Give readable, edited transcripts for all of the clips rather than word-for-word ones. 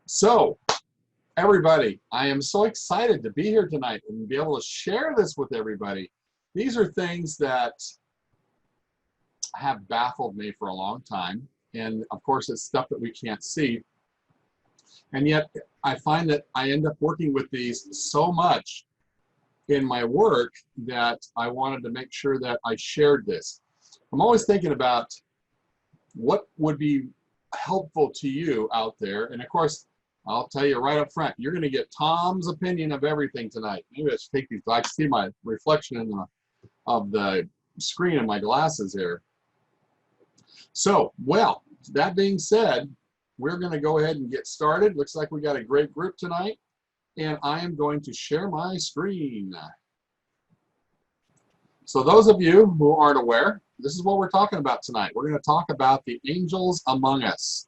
So, everybody, I am so excited to be here tonight and be able to share this with everybody. These are things that have baffled me for a long time. And of course, it's stuff that we can't see. And yet, I find that I end up working with these so much in my work that I wanted to make sure that I shared this. I'm always thinking about what would be helpful to you out there. And of course, I'll tell you right up front, you're going to get Tom's opinion of everything tonight. Maybe let's take these. I see my reflection in of the screen in my glasses here. So, well, that being said, we're going to go ahead and get started. Looks like we got a great group tonight, and I am going to share my screen. So those of you who aren't aware, this is what we're talking about tonight. We're going to talk about the angels among us.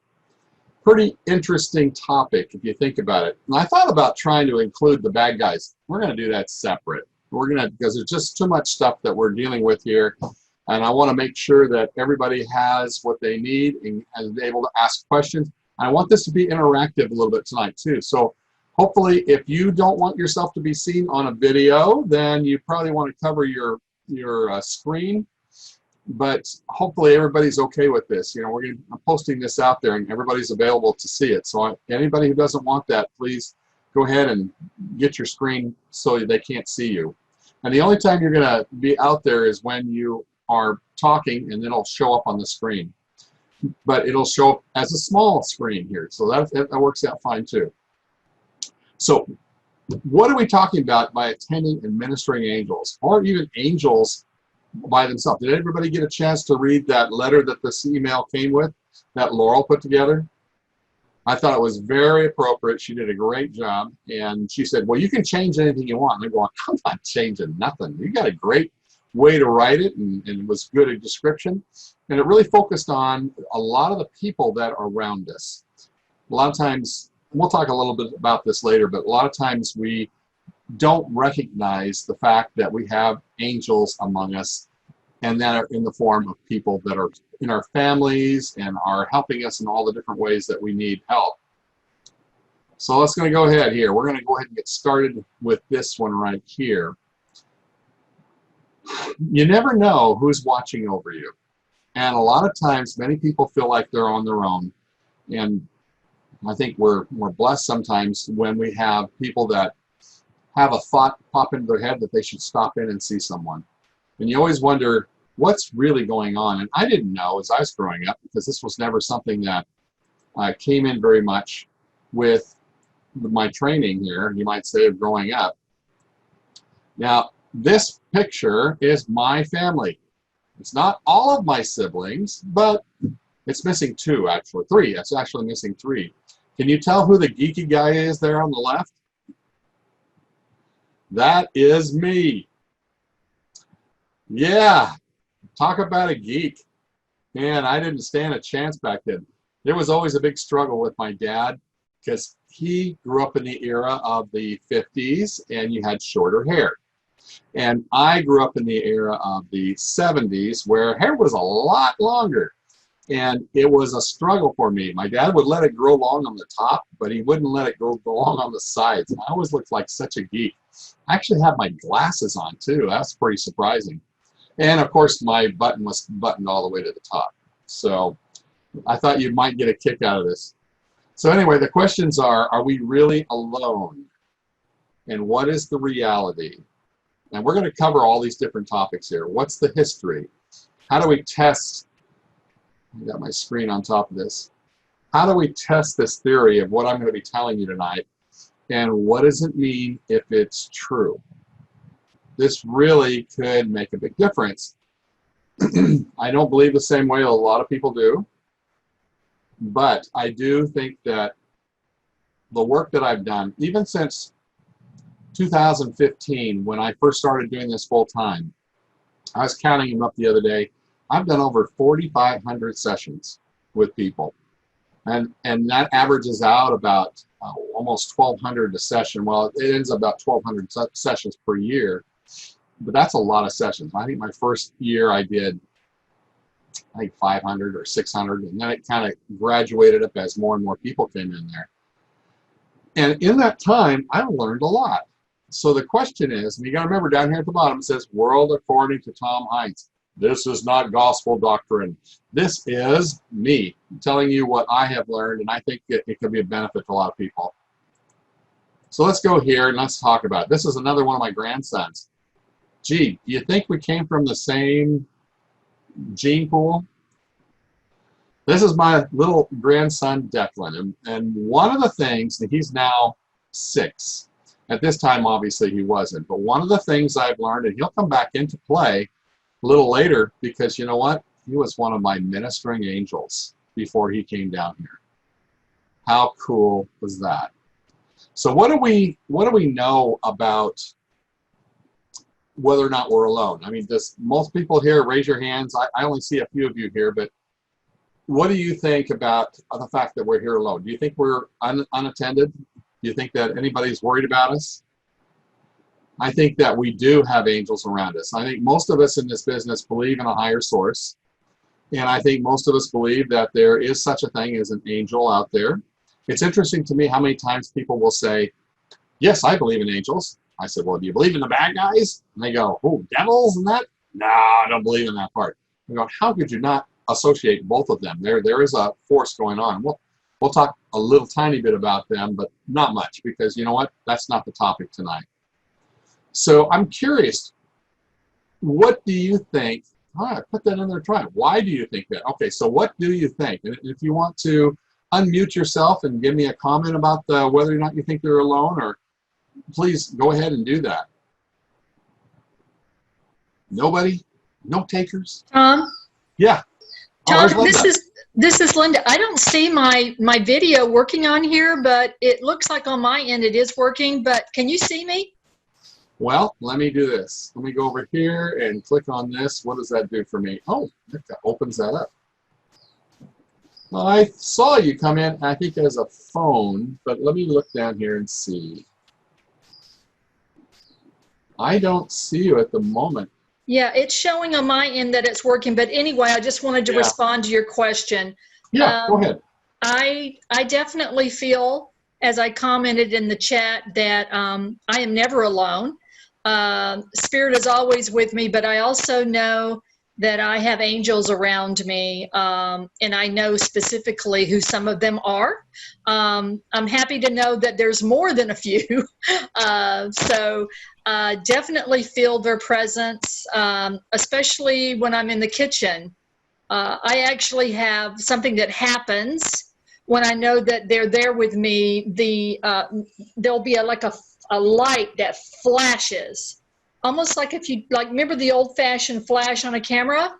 Pretty interesting topic if you think about it. And I thought about trying to include the bad guys. We're going to do that separate. Because there's just too much stuff that we're dealing with here. And I want to make sure that everybody has what they need and is able to ask questions. I want this to be interactive a little bit tonight too. So hopefully if you don't want yourself to be seen on a video, then you probably want to cover your screen. But hopefully everybody's okay with this. You know, I'm posting this out there and everybody's available to see it. So anybody who doesn't want that, please go ahead and get your screen so they can't see you. And the only time you're going to be out there is when you are talking, and then it'll show up on the screen. But it'll show up as a small screen here. So that works out fine too. So what are we talking about by attending and ministering angels, or even angels by themselves? Did everybody get a chance to read that letter that this email came with, that Laurel put together? I thought it was very appropriate. She did a great job. And she said, well, you can change anything you want. And I'm going, I'm not changing nothing. You got a great way to write it, and it was good a description. And it really focused on a lot of the people that are around us. A lot of times, we'll talk a little bit about this later, but a lot of times we don't recognize the fact that we have angels among us, and that are in the form of people that are in our families and are helping us in all the different ways that we need help. So let's go ahead here. We're going to go ahead and get started with this one right here. You never know who's watching over you. And a lot of times, many people feel like they're on their own. And I think we're blessed sometimes when we have people that have a thought pop into their head that they should stop in and see someone. And you always wonder what's really going on. And I didn't know as I was growing up, because this was never something that came in very much with my training here, you might say, of growing up. Now, this picture is my family. It's not all of my siblings, but it's missing two, actually. Three. It's actually missing three. Can you tell who the geeky guy is there on the left? That is me. Yeah, talk about a geek. Man, I didn't stand a chance back then. There was always a big struggle with my dad because he grew up in the era of the 50s and you had shorter hair. And I grew up in the era of the 70s where hair was a lot longer. And it was a struggle for me. My dad would let it grow long on the top, but he wouldn't let it grow long on the sides. I always looked like such a geek. I actually had my glasses on too. That's pretty surprising. And of course, my button was buttoned all the way to the top. So I thought you might get a kick out of this. So anyway, the questions are we really alone? And what is the reality? And we're going to cover all these different topics here. What's the history? How do we test? I got my screen on top of this. How do we test this theory of what I'm going to be telling you tonight? And what does it mean if it's true? This really could make a big difference. I don't believe the same way a lot of people do. But I do think that the work that I've done, even since 2015, when I first started doing this full time, I was counting them up the other day. I've done over 4,500 sessions with people. And that averages out about almost 1,200 a session. Well, it ends up about 1,200 sessions per year. But that's a lot of sessions. I think my first year I did, I think 500 or 600, and then it kind of graduated up as more and more people came in there. And in that time, I learned a lot. So the question is, and you got to remember down here at the bottom, it says, world according to Tom Heintz. This is not gospel doctrine. This is me telling you what I have learned, and I think it could be a benefit to a lot of people. So let's go here and let's talk about it. This is another one of my grandsons. Gee, do you think we came from the same gene pool? This is my little grandson, Declan, and one of the things, and he's now 6. At this time, obviously, he wasn't, but one of the things I've learned, and he'll come back into play a little later, because you know what? He was one of my ministering angels before he came down here. How cool was that? So what do we know about whether or not we're alone? I mean, does most people here raise your hands? I only see a few of you here, but what do you think about the fact that we're here alone? Do you think we're unattended? Do you think that anybody's worried about us? I think that we do have angels around us. I think most of us in this business believe in a higher source. And I think most of us believe that there is such a thing as an angel out there. It's interesting to me how many times people will say, yes, I believe in angels. I said, well, do you believe in the bad guys? And they go, oh, devils and that? No, I don't believe in that part. I go, how could you not associate both of them? There is a force going on. We'll talk a little tiny bit about them, but not much, because you know what? That's not the topic tonight. So I'm curious, what do you think? All right, put that in there, try it. Why do you think that? Okay, so what do you think? And if you want to unmute yourself and give me a comment about whether or not you think they're alone, or please go ahead and do that. Nobody? No takers? Tom? Yeah. Tom, this is Linda. I don't see my video working on here, but it looks like on my end it is working, but can you see me? Well, let me do this. Let me go over here and click on this. What does that do for me? Oh, that opens that up. Well, I saw you come in, I think, as a phone, but let me look down here and see. I don't see you at the moment. Yeah, it's showing on my end that it's working, but anyway, I just wanted to respond to your question. Yeah, go ahead. I definitely feel, as I commented in the chat, that I am never alone. Spirit is always with me, but I also know that I have angels around me, and I know specifically who some of them are. I'm happy to know that there's more than a few. So definitely feel their presence, especially when I'm in the kitchen. I actually have something that happens when I know that they're there with me. There'll be like a light that flashes. Almost like if you remember the old-fashioned flash on a camera?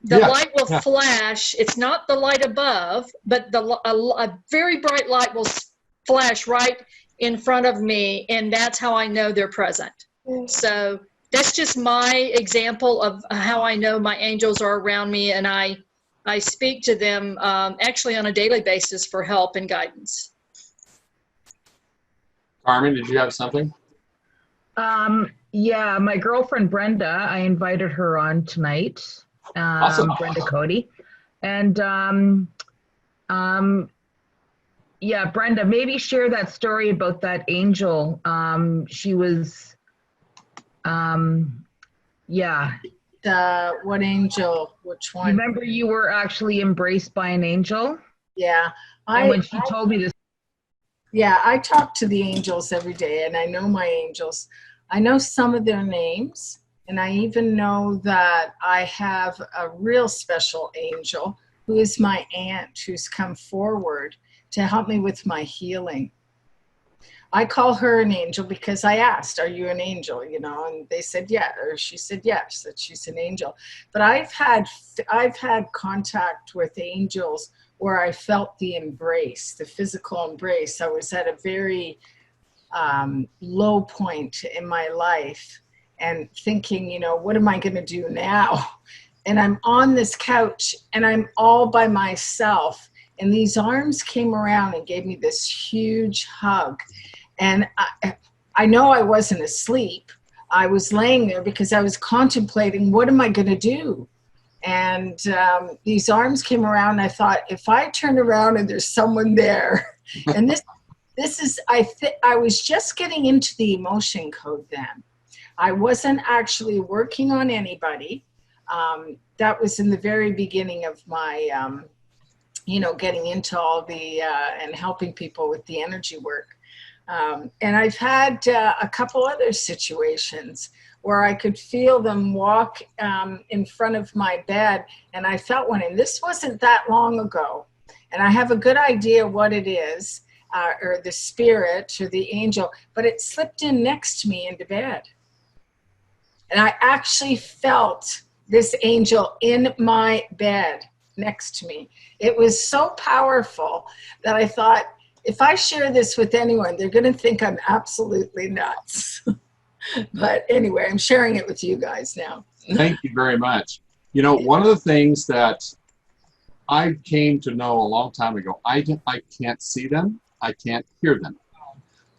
The light will flash. It's not the light above, but a very bright light will flash right in front of me, and that's how I know they're present. So that's just my example of how I know my angels are around me, and I speak to them actually on a daily basis for help and guidance. Carmen, did you have something? Yeah, my girlfriend Brenda, I invited her on tonight. Awesome. Brenda Cody. And yeah, Brenda, maybe share that story about that angel. She was yeah. What angel? Which one? Remember you were actually embraced by an angel? Yeah. And when she told me this. Yeah, I talk to the angels every day, and I know my angels. I know some of their names, and I even know that I have a real special angel who is my aunt, who's come forward to help me with my healing. I call her an angel because I asked, are you an angel? You know, and they said, yeah, or she said, yes, that she's an angel. But I've had contact with angels where I felt the embrace, the physical embrace. I was at a very low point in my life and thinking, you know, what am I going to do now? And I'm on this couch and I'm all by myself. And these arms came around and gave me this huge hug. And I know I wasn't asleep. I was laying there because I was contemplating, what am I going to do? And these arms came around and I thought, if I turn around and there's someone there, and this is, I was just getting into the emotion code then. I wasn't actually working on anybody. That was in the very beginning of my, getting into all the, and helping people with the energy work. And I've had a couple other situations where I could feel them walk in front of my bed, and I felt one, and this wasn't that long ago. And I have a good idea what it is, or the spirit or the angel, but it slipped in next to me into bed. And I actually felt this angel in my bed next to me. It was so powerful that I thought, if I share this with anyone, they're going to think I'm absolutely nuts. But anyway, I'm sharing it with you guys now. Thank you very much. You know, one of the things that I came to know a long time ago, I can't see them, I can't hear them.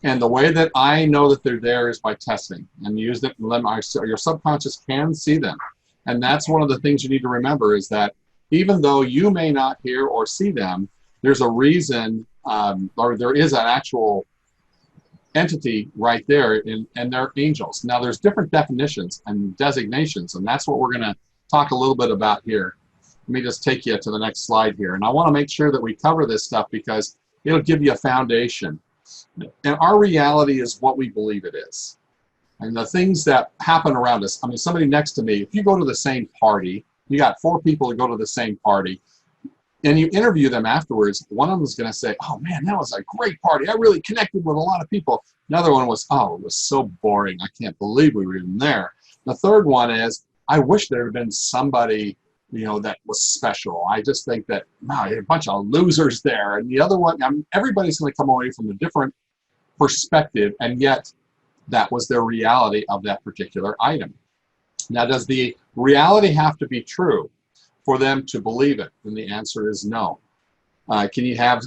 And the way that I know that they're there is by testing and use them. Your subconscious can see them. And that's one of the things you need to remember, is that even though you may not hear or see them, there's a reason, or there is an actual entity right there, and they're angels. Now, there's different definitions and designations, and that's what we're going to talk a little bit about here. Let me just take you to the next slide here. And I want to make sure that we cover this stuff because it'll give you a foundation. And our reality is what we believe it is. And the things that happen around us, I mean, somebody next to me, if you go to the same party, you got 4 people that go to the same party, and you interview them afterwards, one of them is going to say, oh man, that was a great party. I really connected with a lot of people. Another one was, oh, it was so boring. I can't believe we were even there. The third one is, I wish there had been somebody, that was special. I just think that, wow, a bunch of losers there. And the other one, everybody's going to come away from a different perspective, and yet that was their reality of that particular item. Now, does the reality have to be true for them to believe it? And the answer is no. Can you have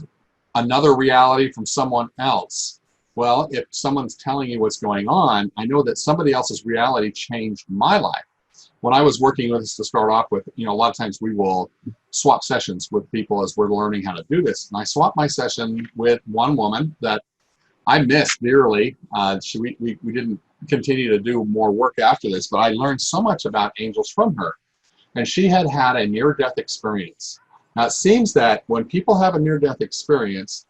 another reality from someone else? Well, if someone's telling you what's going on, I know that somebody else's reality changed my life. When I was working with this to start off with, a lot of times we will swap sessions with people as we're learning how to do this. And I swapped my session with one woman that I missed dearly. We didn't continue to do more work after this, but I learned so much about angels from her. And she had had a near-death experience. Now, it seems that when people have a near-death experience,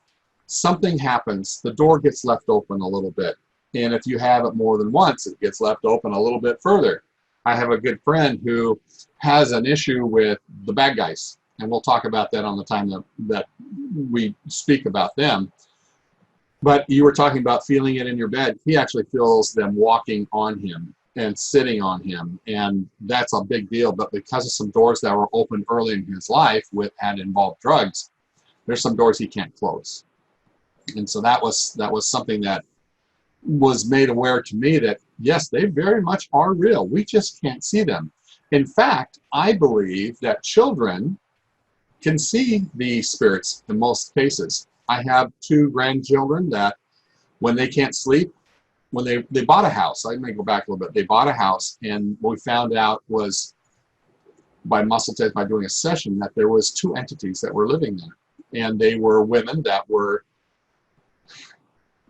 something happens. The door gets left open a little bit. And if you have it more than once, it gets left open a little bit further. I have a good friend who has an issue with the bad guys. And we'll talk about that on the time that we speak about them. But you were talking about feeling it in your bed. He actually feels them walking on him and sitting on him, and that's a big deal. But because of some doors that were opened early in his life and involved drugs, there's some doors he can't close. And so that was something that was made aware to me that, yes, they very much are real. We just can't see them. In fact, I believe that children can see the spirits in most cases. I have 2 grandchildren that when they can't sleep, when they bought a house, I may go back a little bit, they bought a house, and what we found out was by muscle test, by doing a session, that there was 2 entities that were living there. And they were women that were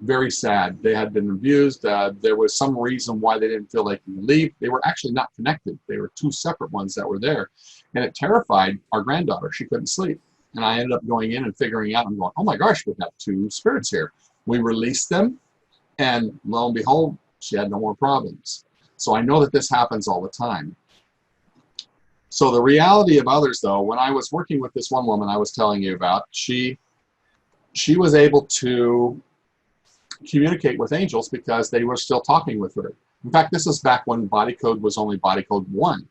very sad. They had been abused. There was some reason why they didn't feel they could leave. They were actually not connected. They were 2 separate ones that were there. And it terrified our granddaughter. She couldn't sleep. And I ended up going in and figuring out, I'm going, oh my gosh, we have 2 spirits here. We released them, and lo and behold, she had no more problems. So I know that this happens all the time. So the reality of others, though, when I was working with this one woman I was telling you about, she was able to communicate with angels because they were still talking with her. In fact, this is back when body code was only body code 1,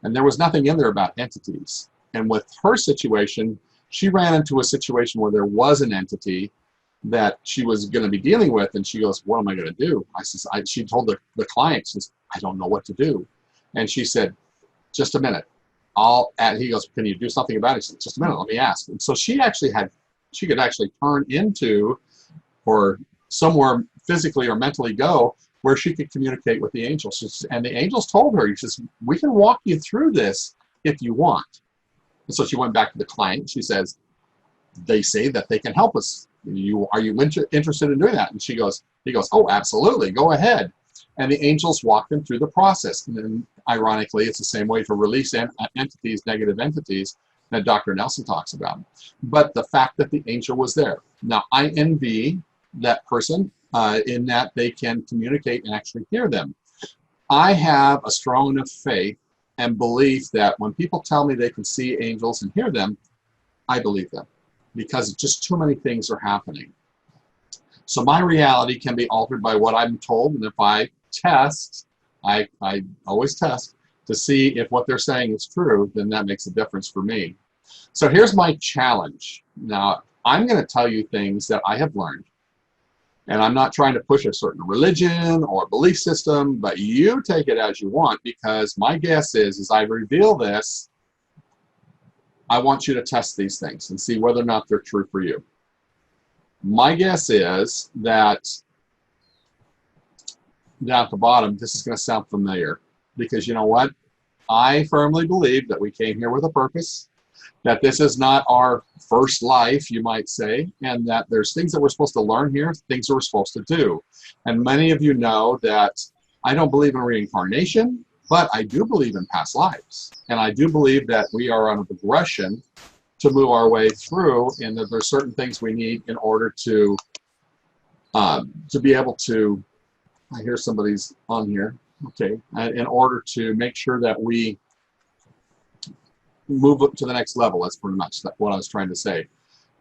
and there was nothing in there about entities. And with her situation, she ran into a situation where there was an entity that she was going to be dealing with, and she goes, what am I going to do? She told the client, she says, I don't know what to do. And she said, just a minute. He goes, can you do something about it? She said, just a minute, let me ask. And so she could actually turn into, or somewhere physically or mentally go, where she could communicate with the angels. And the angels told her, he says, we can walk you through this if you want. And so she went back to the client. She says, they say that they can help us. Are you interested in doing that? And he goes, oh, absolutely, go ahead. And the angels walk them through the process. And then, ironically, it's the same way to release entities, negative entities, that Dr. Nelson talks about. But the fact that the angel was there. Now, I envy that person in that they can communicate and actually hear them. I have a strong enough faith and belief that when people tell me they can see angels and hear them, I believe them, because just too many things are happening. So my reality can be altered by what I'm told, and if I test, I always test to see if what they're saying is true, then that makes a difference for me. So here's my challenge. Now, I'm going to tell you things that I have learned, and I'm not trying to push a certain religion or belief system, but you take it as you want, because my guess is, as I reveal this, I want you to test these things and see whether or not they're true for you. My guess is that down at the bottom, this is going to sound familiar, because you know what? I firmly believe that we came here with a purpose, that this is not our first life, you might say, and that there's things that we're supposed to learn here, things that we're supposed to do. And many of you know that I don't believe in reincarnation, but I do believe in past lives. And I do believe that we are on a progression to move our way through, and that there's certain things we need in order to be able to, I hear somebody's on here, okay, in order to make sure that we move up to the next level. That's pretty much what I was trying to say.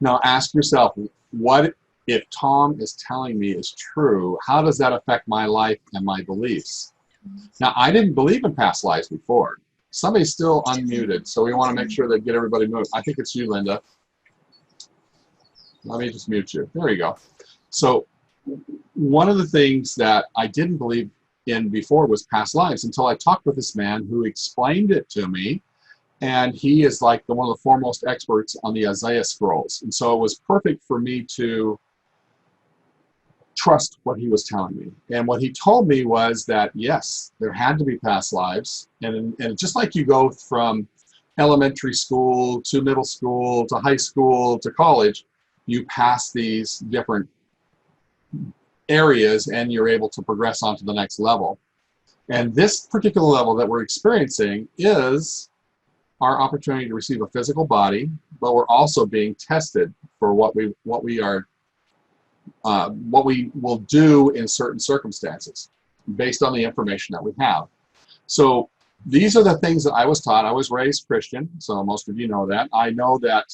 Now ask yourself, what if Tom is telling me is true? How does that affect my life and my beliefs? Now, I didn't believe in past lives before. Somebody's still unmuted, so we want to make sure that get everybody moved. I think it's you, Linda. Let me just mute you. There you go. So one of the things that I didn't believe in before was past lives, until I talked with this man who explained it to me. And he is like one of the foremost experts on the Isaiah scrolls. And so it was perfect for me to trust what he was telling me. And what he told me was that, yes, there had to be past lives. And just like you go from elementary school to middle school to high school to college, you pass these different areas and you're able to progress on to the next level. And this particular level that we're experiencing is our opportunity to receive a physical body, but we're also being tested for what we will do in certain circumstances based on the information that we have. So these are the things that I was taught. I was raised Christian, so most of you know that. I know that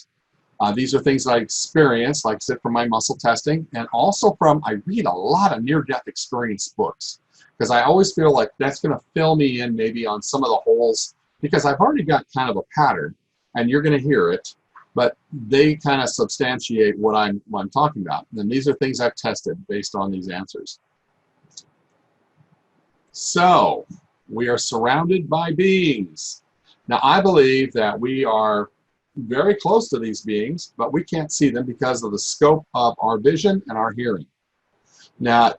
these are things that I experienced, like I said, from my muscle testing, and also I read a lot of near-death experience books, because I always feel like that's going to fill me in maybe on some of the holes, because I've already got kind of a pattern, and you're going to hear it, but they kind of substantiate what I'm talking about. And these are things I've tested based on these answers. So we are surrounded by beings. Now, I believe that we are very close to these beings, but we can't see them because of the scope of our vision and our hearing. Now,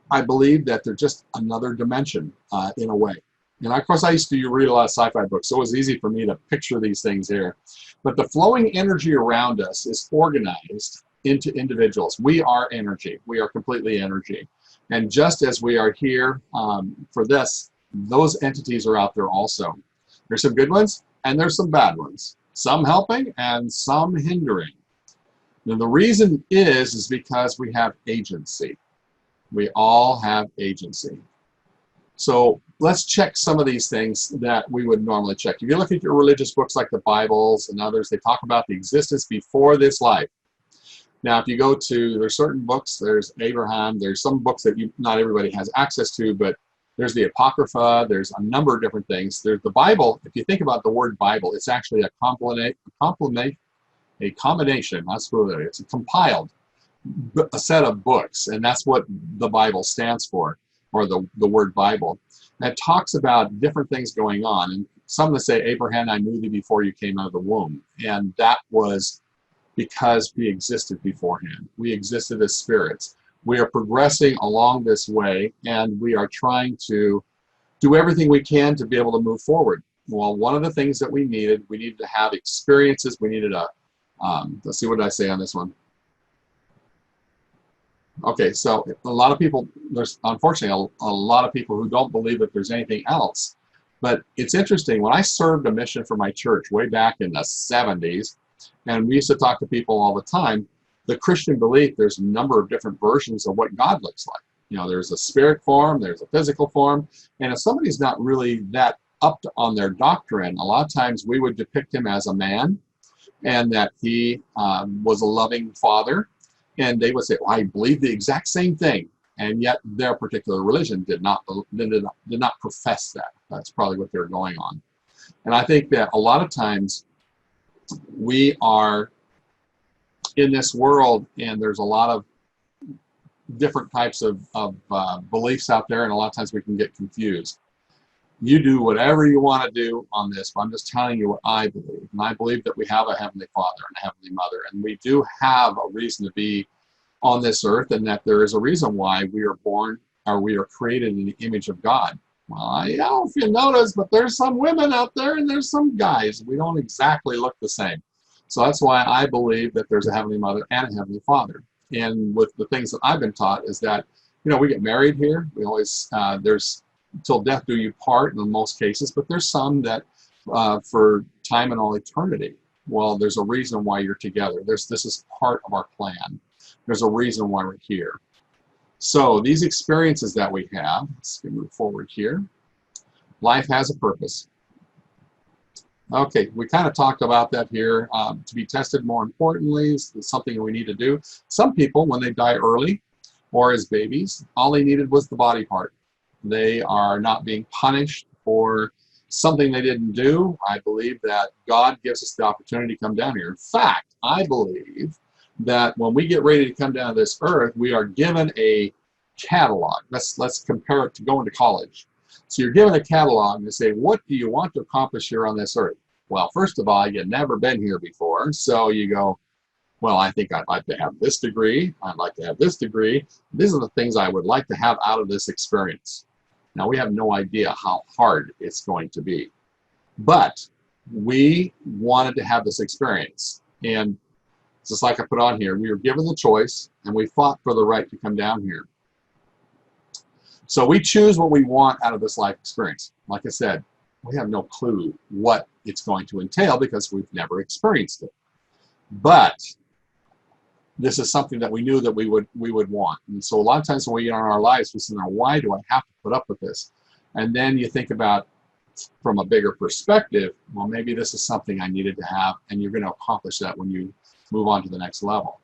I believe that they're just another dimension in a way. And of course, I used to read a lot of sci-fi books, so it was easy for me to picture these things here. But the flowing energy around us is organized into individuals. We are energy. We are completely energy. And just as we are here for this, those entities are out there also. There's some good ones, and there's some bad ones. Some helping, and some hindering. And the reason is because we have agency. We all have agency. So let's check some of these things that we would normally check. If you look at your religious books like the Bibles and others, they talk about the existence before this life. Now, if you go to, there's certain books, there's Abraham, there's some books that not everybody has access to, but there's the Apocrypha, there's a number of different things. There's the Bible. If you think about the word Bible, it's actually a combination, that's what it is. It's a compiled a set of books, and that's what the Bible stands for, or the word Bible. And it talks about different things going on. And some that say, Abraham, I knew thee before you came out of the womb. And that was because we existed beforehand. We existed as spirits. We are progressing along this way, and we are trying to do everything we can to be able to move forward. Well, one of the things that we needed to have experiences. We needed a Let's see, what did I say on this one? Okay, so a lot of people, there's unfortunately a lot of people who don't believe that there's anything else. But it's interesting, when I served a mission for my church way back in the 70s, and we used to talk to people all the time, the Christian belief, there's a number of different versions of what God looks like. You know, there's a spirit form, there's a physical form, and if somebody's not really that up on their doctrine, a lot of times we would depict him as a man, and that he was a loving father, and they would say, well, I believe the exact same thing, and yet their particular religion did not profess that. That's probably what they're going on. And I think that a lot of times we are in this world, and there's a lot of different types of beliefs out there, and a lot of times we can get confused. You do whatever you want to do on this, but I'm just telling you what I believe. And I believe that we have a Heavenly Father and a Heavenly Mother, and we do have a reason to be on this earth, and that there is a reason why we are born, or we are created in the image of God. Well, I don't know if you notice, but there's some women out there and there's some guys. We don't exactly look the same. So that's why I believe that there's a Heavenly Mother and a Heavenly Father. And with the things that I've been taught is that, you know, we get married here. We always, there's till death do you part in most cases, but there's some that for time and all eternity. Well, there's a reason why you're together. This is part of our plan. There's a reason why we're here. So these experiences that we have, let's move forward here. Life has a purpose. Okay, we kind of talked about that here. To be tested, more importantly, is something we need to do. Some people, when they die early or as babies, all they needed was the body part. They are not being punished for something they didn't do. I believe that God gives us the opportunity to come down here. In fact, I believe that when we get ready to come down to this earth, we are given a catalog. Let's compare it to going to college. So you're given a catalog and they say, what do you want to accomplish here on this earth? Well, first of all, you've never been here before. So you go, well, I think I'd like to have this degree. I'd like to have this degree. These are the things I would like to have out of this experience. Now, we have no idea how hard it's going to be. But we wanted to have this experience. And just like I put on here, we were given the choice and we fought for the right to come down here. So we choose what we want out of this life experience. Like I said, we have no clue what it's going to entail because we've never experienced it. But this is something that we knew that we would want. And so a lot of times when we get on our lives, we say, now, why do I have to put up with this? And then you think about, from a bigger perspective, well, maybe this is something I needed to have, and you're going to accomplish that when you move on to the next level.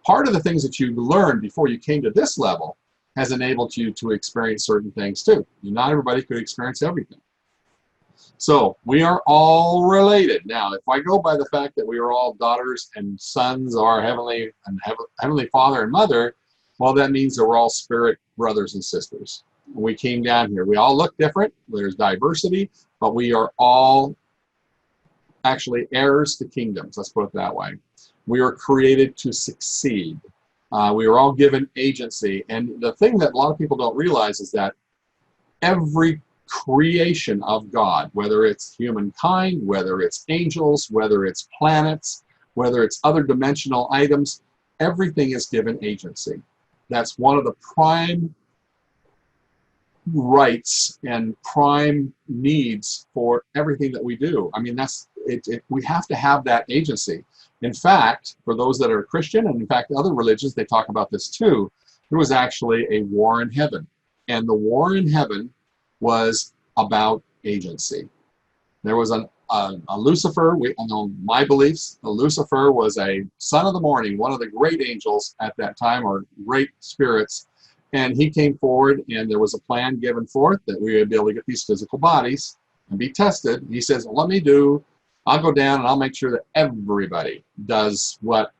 Part of the things that you learned before you came to this level has enabled you to experience certain things too. Not everybody could experience everything. So we are all related. Now, if I go by the fact that we are all daughters and sons of our Heavenly Father and Mother, well, that means that we're all spirit brothers and sisters. We came down here. We all look different. There's diversity, but we are all actually heirs to kingdoms. Let's put it that way. We are created to succeed. We are all given agency. And the thing that a lot of people don't realize is that every creation of God, whether it's humankind, whether it's angels, whether it's planets, whether it's other dimensional items, everything is given agency. That's one of the prime rights and prime needs for everything that we do. I mean, that's it. We have to have that agency. In fact, for those that are Christian, and in fact other religions, they talk about this too, there was actually a war in heaven. And the war in heaven was about agency. There was a Lucifer, we know my beliefs, Lucifer was a son of the morning, one of the great angels at that time, or great spirits, and he came forward and there was a plan given forth that we would be able to get these physical bodies and be tested. And he says, well, I'll go down and I'll make sure that everybody does what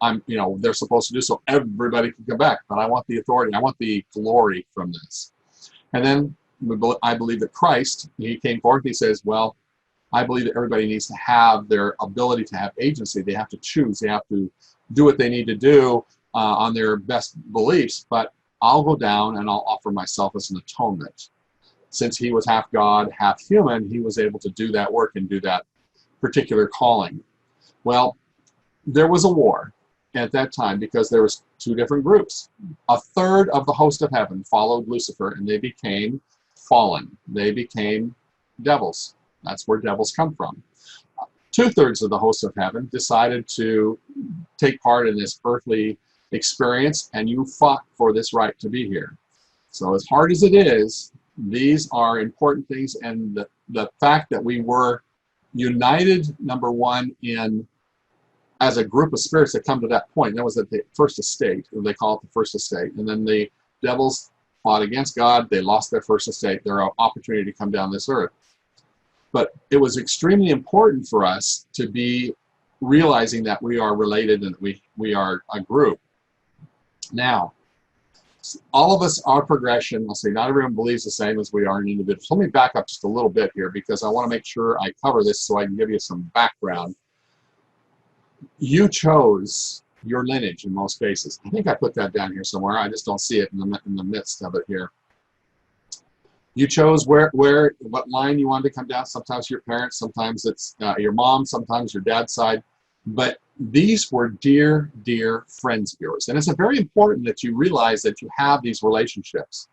they're supposed to do so everybody can come back. But I want the authority, I want the glory from this. And then I believe that Christ, he came forth, he says, well, I believe that everybody needs to have their ability to have agency. They have to choose. They have to do what they need to do on their best beliefs. But I'll go down and I'll offer myself as an atonement. Since he was half God, half human, he was able to do that work and do that particular calling. Well, there was a war at that time because there was two different groups. A third of the host of heaven followed Lucifer, and they became fallen. They became devils. That's where devils come from. Two-thirds of the host of heaven decided to take part in this earthly experience, and you fought for this right to be here. So as hard as it is, these are important things, and the fact that we were united, number one, in as a group of spirits that come to that point. That was at the first estate, or they call it the first estate. And then the devils fought against God. They lost their first estate, their opportunity to come down this earth. But it was extremely important for us to be realizing that we are related and that we are a group. Now, all of us are progression. I'll say not everyone believes the same as we are in individuals. Let me back up just a little bit here because I want to make sure I cover this so I can give you some background. You chose your lineage in most cases. I think I put that down here somewhere. I just don't see it in the midst of it here. You chose what line you wanted to come down. Sometimes your parents, sometimes it's your mom, sometimes your dad's side. But these were dear, dear friends of yours. And it's very important that you realize that you have these relationships.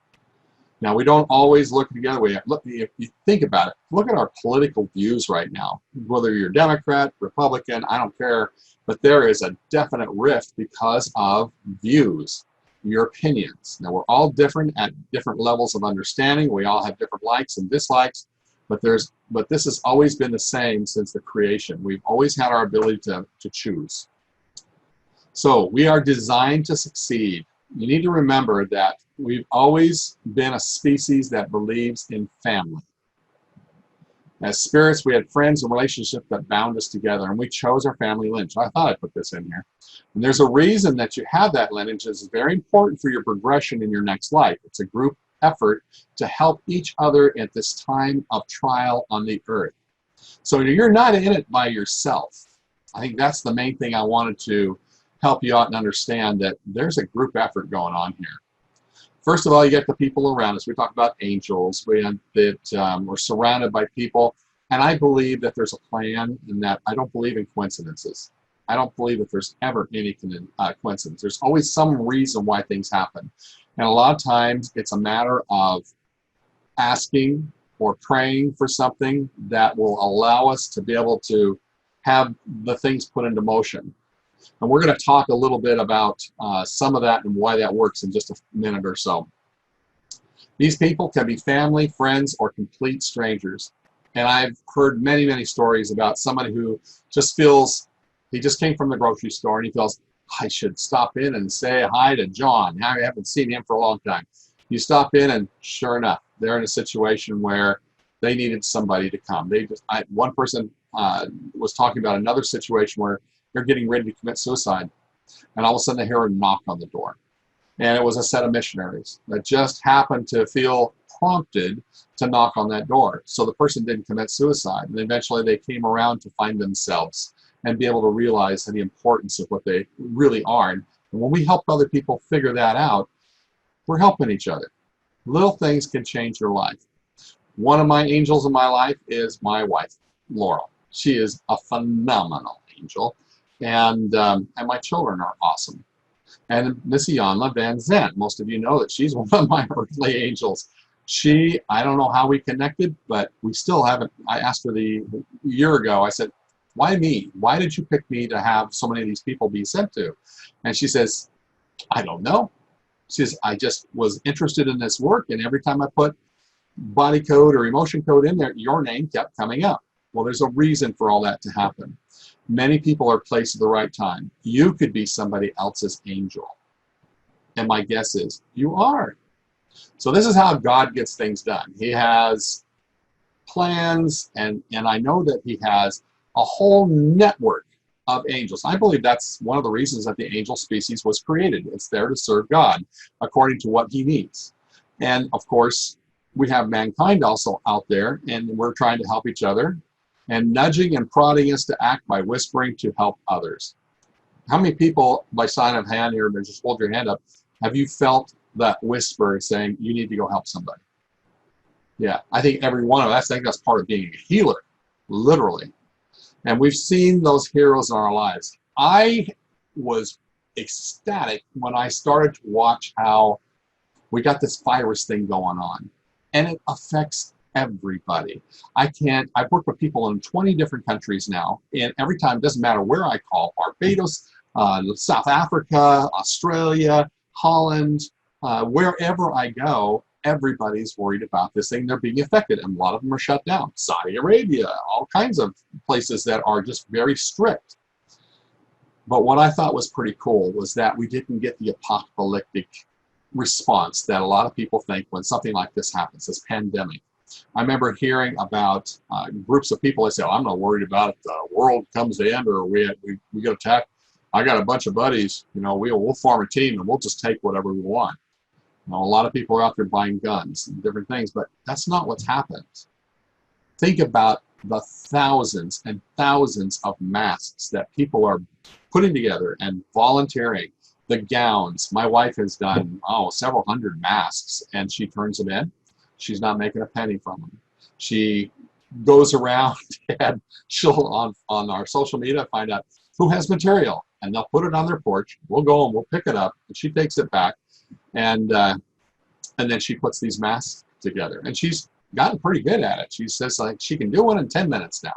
Now, we don't always look together. If you think about it, look at our political views right now. Whether you're Democrat, Republican, I don't care. But there is a definite rift because of views, your opinions. Now, we're all different at different levels of understanding. We all have different likes and dislikes. But this has always been the same since the creation. We've always had our ability to choose. So we are designed to succeed. You need to remember that we've always been a species that believes in family. As spirits, we had friends and relationships that bound us together, and we chose our family lineage. I thought I put this in here. And there's a reason that you have that lineage. It's very important for your progression in your next life. It's a group effort to help each other at this time of trial on the earth. So you're not in it by yourself. I think that's the main thing I wanted to help you out and understand, that there's a group effort going on here. First of all, you get the people around us. We talk about angels. We're surrounded by people. And I believe that there's a plan, and that I don't believe in coincidences. I don't believe that there's ever any coincidence. There's always some reason why things happen. And a lot of times it's a matter of asking or praying for something that will allow us to be able to have the things put into motion. And we're going to talk a little bit about some of that and why that works in just a minute or so. These people can be family, friends, or complete strangers. And I've heard many, many stories about somebody who just feels, he just came from the grocery store and he feels, I should stop in and say hi to John. I haven't seen him for a long time. You stop in and sure enough, they're in a situation where they needed somebody to come. One person was talking about another situation where they're getting ready to commit suicide. And all of a sudden they hear a knock on the door. And it was a set of missionaries that just happened to feel prompted to knock on that door. So the person didn't commit suicide. And eventually they came around to find themselves and be able to realize the importance of what they really are. And when we help other people figure that out, we're helping each other. Little things can change your life. One of my angels in my life is my wife, Laurel. She is a phenomenal angel. And my children are awesome. And Miss Iyanla Van Zandt, most of you know that she's one of my earthly angels. I don't know how we connected, but we still haven't. I asked her a year ago, I said, why me? Why did you pick me to have so many of these people be sent to? And she says, I don't know. She says, I just was interested in this work, and every time I put body code or emotion code in there, your name kept coming up. Well, there's a reason for all that to happen. Many people are placed at the right time. You could be somebody else's angel. And my guess is you are. So this is how God gets things done. He has plans, and I know that he has a whole network of angels. I believe that's one of the reasons that the angel species was created. It's there to serve God according to what he needs. And of course, we have mankind also out there, and we're trying to help each other and nudging and prodding us to act by whispering to help others. How many people, by sign of hand here, just hold your hand up, have you felt that whisper saying you need to go help somebody? Yeah, I think every one of us, I think that's part of being a healer, literally. And we've seen those heroes in our lives. I was ecstatic when I started to watch how we got this virus thing going on, and it affects everybody. I've worked with people in 20 different countries now, and every time, it doesn't matter where I call, Barbados, South Africa, Australia, Holland, wherever I go, everybody's worried about this thing. They're being affected, and a lot of them are shut down. Saudi Arabia, all kinds of places that are just very strict. But what I thought was pretty cool was that we didn't get the apocalyptic response that a lot of people think when something like this happens, this pandemic. I remember hearing about groups of people that say, oh, I'm not worried about it. The world comes to end or we get attacked. I got a bunch of buddies, you know, we'll form a team and we'll just take whatever we want. You know, a lot of people are out there buying guns and different things, but that's not what's happened. Think about the thousands and thousands of masks that people are putting together and volunteering. The gowns. My wife has done, several hundred masks, and she turns them in. She's not making a penny from them. She goes around and she'll, on our social media, find out who has material, and they'll put it on their porch. We'll go and we'll pick it up, and she takes it back, and then she puts these masks together. And she's gotten pretty good at it. She says like she can do one in 10 minutes now,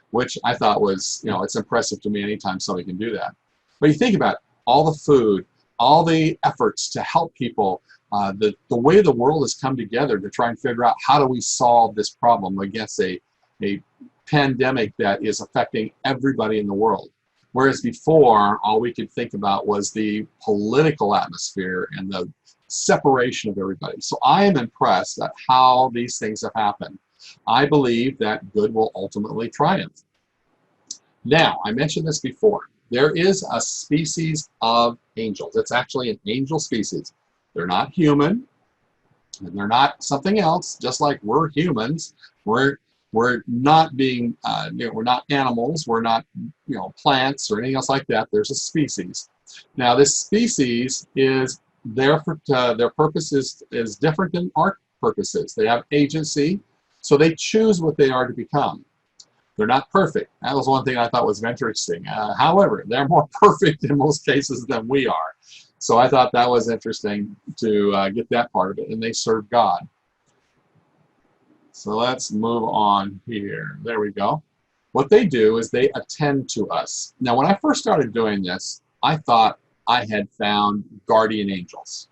which I thought was, you know, it's impressive to me anytime somebody can do that. But you think about it, all the food, all the efforts to help people, the way the world has come together to try and figure out how do we solve this problem against a pandemic that is affecting everybody in the world. Whereas before, all we could think about was the political atmosphere and the separation of everybody. So I am impressed at how these things have happened. I believe that good will ultimately triumph. Now, I mentioned this before. There is a species of angels. It's actually an angel species. They're not human, and they're not something else, just like we're humans. We're not being, we're not animals. We're not, plants or anything else like that. There's a species. Now, this species is their purpose is different than our purposes. They have agency, so they choose what they are to become. They're not perfect. That was one thing I thought was interesting. However, they're more perfect in most cases than we are. So I thought that was interesting to get that part of it. And they serve God. So let's move on here. There we go. What they do is they attend to us. Now, when I first started doing this, I thought I had found guardian angels.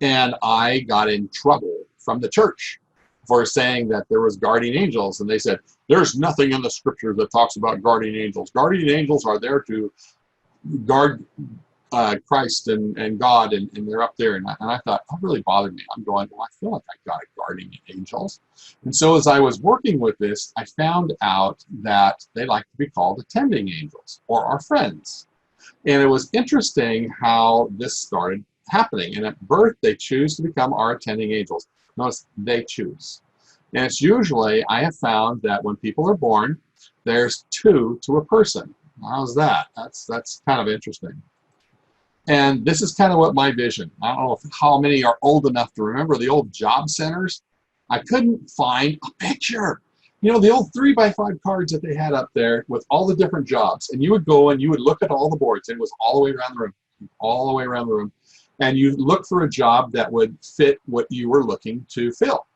And I got in trouble from the church for saying that there was guardian angels, and they said, there's nothing in the scripture that talks about guardian angels. Guardian angels are there to guard Christ and God, and they're up there. And I thought, that really bothered me. I'm going, well, I feel like I got a guardian angels. And so as I was working with this, I found out that they like to be called attending angels, or our friends. And it was interesting how this started happening. And at birth, they choose to become our attending angels. Notice, they choose. And it's usually, I have found that when people are born, there's 2 to a person. How's that? That's kind of interesting. And this is kind of what my vision. I don't know how many are old enough to remember the old job centers. I couldn't find a picture. You know, the old 3x5 cards that they had up there with all the different jobs. And you would go and you would look at all the boards. And it was all the way around the room, all the way around the room. And you look for a job that would fit what you were looking to fill.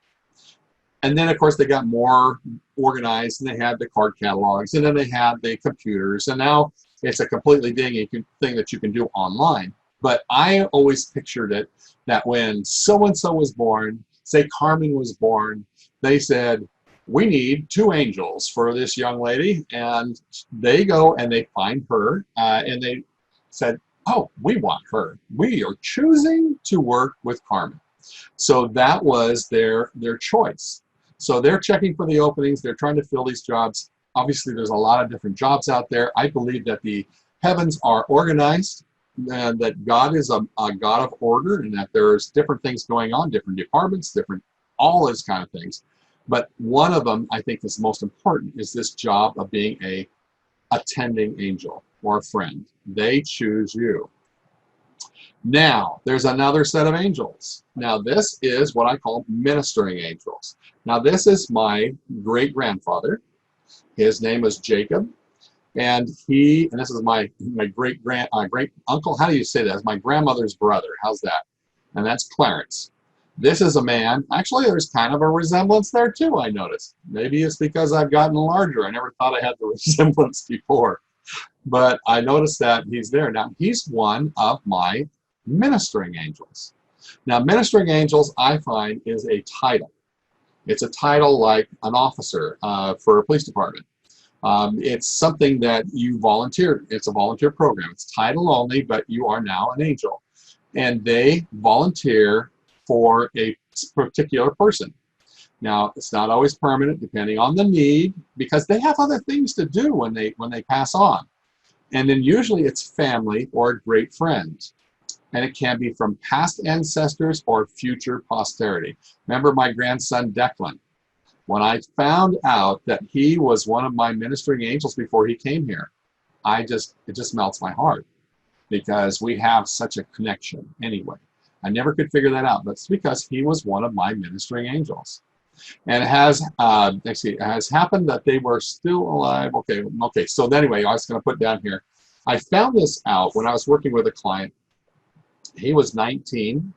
And then, of course, they got more organized, and they had the card catalogs, and then they had the computers, and now it's a completely thing that you can do online. But I always pictured it that when so-and-so was born, say Carmen was born, they said, we need 2 angels for this young lady, and they go and they find her, and they said, oh, we want her. We are choosing to work with Carmen. So that was their choice. So they're checking for the openings. They're trying to fill these jobs. Obviously, there's a lot of different jobs out there. I believe that the heavens are organized, and that God is a God of order, and that there's different things going on, different departments, all those kind of things. But one of them, I think, is most important, is this job of being a attending angel or a friend. They choose you. Now, there's another set of angels. Now, this is what I call ministering angels. Now, this is my great-grandfather. His name was Jacob, And this is my great uncle. How do you say that? It's my grandmother's brother. How's that? And that's Clarence. This is a man. Actually, there's kind of a resemblance there too, I noticed. Maybe it's because I've gotten larger. I never thought I had the resemblance before. But I noticed that he's there. Now, he's one of my ministering angels. Now, ministering angels, I find, is a title. It's a title like an officer for a police department. It's something that you volunteer. It's a volunteer program. It's title only, but you are now an angel. And they volunteer for a particular person. Now, it's not always permanent, depending on the need, because they have other things to do when they pass on. And then usually it's family or great friends. And it can be from past ancestors or future posterity. Remember my grandson Declan. When I found out that he was one of my ministering angels before he came here, it just melts my heart, because we have such a connection anyway. I never could figure that out, but it's because he was one of my ministering angels. And it has happened that they were still alive. Okay. So anyway, I was going to put down here. I found this out when I was working with a client. He was 19,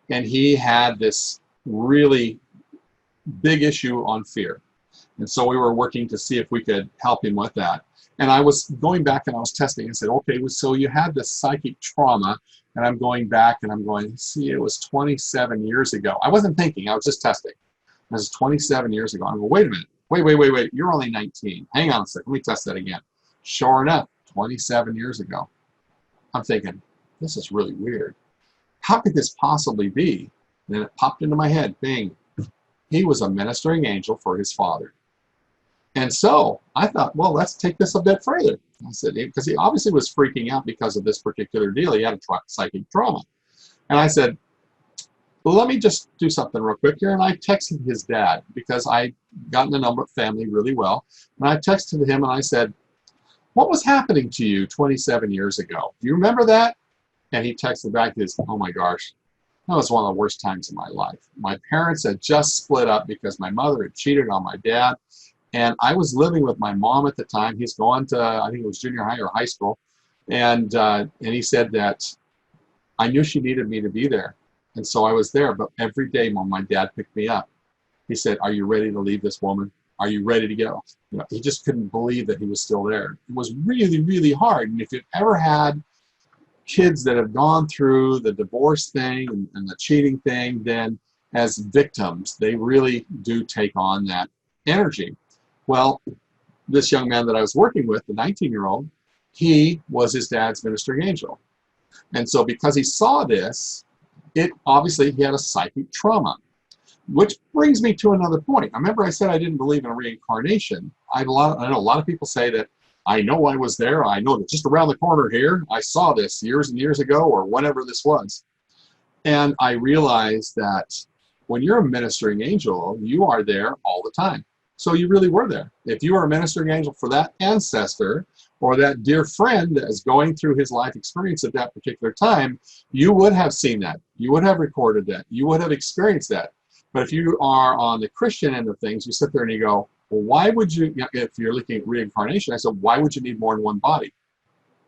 and he had this really big issue on fear. And so we were working to see if we could help him with that. And I was going back and I was testing and said, okay, so you had this psychic trauma. And I'm going back and I'm going, see, it was 27 years ago. I wasn't thinking, I was just testing. This is 27 years ago. I go, wait a minute. Wait. You're only 19. Hang on a second. Let me test that again. Sure enough, 27 years ago. I'm thinking, this is really weird. How could this possibly be? And then it popped into my head, bing. He was a ministering angel for his father. And so I thought, well, let's take this a bit further. I said, because he obviously was freaking out because of this particular deal. He had a psychic trauma. And I said, well, let me just do something real quick here. And I texted his dad, because I'd gotten to know the family really well. And I texted him and I said, what was happening to you 27 years ago? Do you remember that? And he texted back his, oh my gosh, that was one of the worst times of my life. My parents had just split up because my mother had cheated on my dad. And I was living with my mom at the time. He's going to, I think it was junior high or high school. And he said that I knew she needed me to be there. And so I was there. But every day when my dad picked me up, he said, are you ready to leave this woman? Are you ready to go? You know, he just couldn't believe that he was still there. It was really, really hard. And if you've ever had kids that have gone through the divorce thing and the cheating thing, then as victims, they really do take on that energy. Well, this young man that I was working with, the 19-year-old, he was his dad's ministering angel. And so because he saw this, obviously he had a psychic trauma. Which brings me to another point. I remember I said I didn't believe in reincarnation. I know a lot of people say that I know I was there. I know that just around the corner here, I saw this years and years ago or whenever this was. And I realized that when you're a ministering angel, you are there all the time. So you really were there. If you are a ministering angel for that ancestor or that dear friend that is going through his life experience at that particular time, you would have seen that. You would have recorded that. You would have experienced that. But if you are on the Christian end of things, you sit there and you go, well, why would you, if you're looking at reincarnation, I said, why would you need more than one body?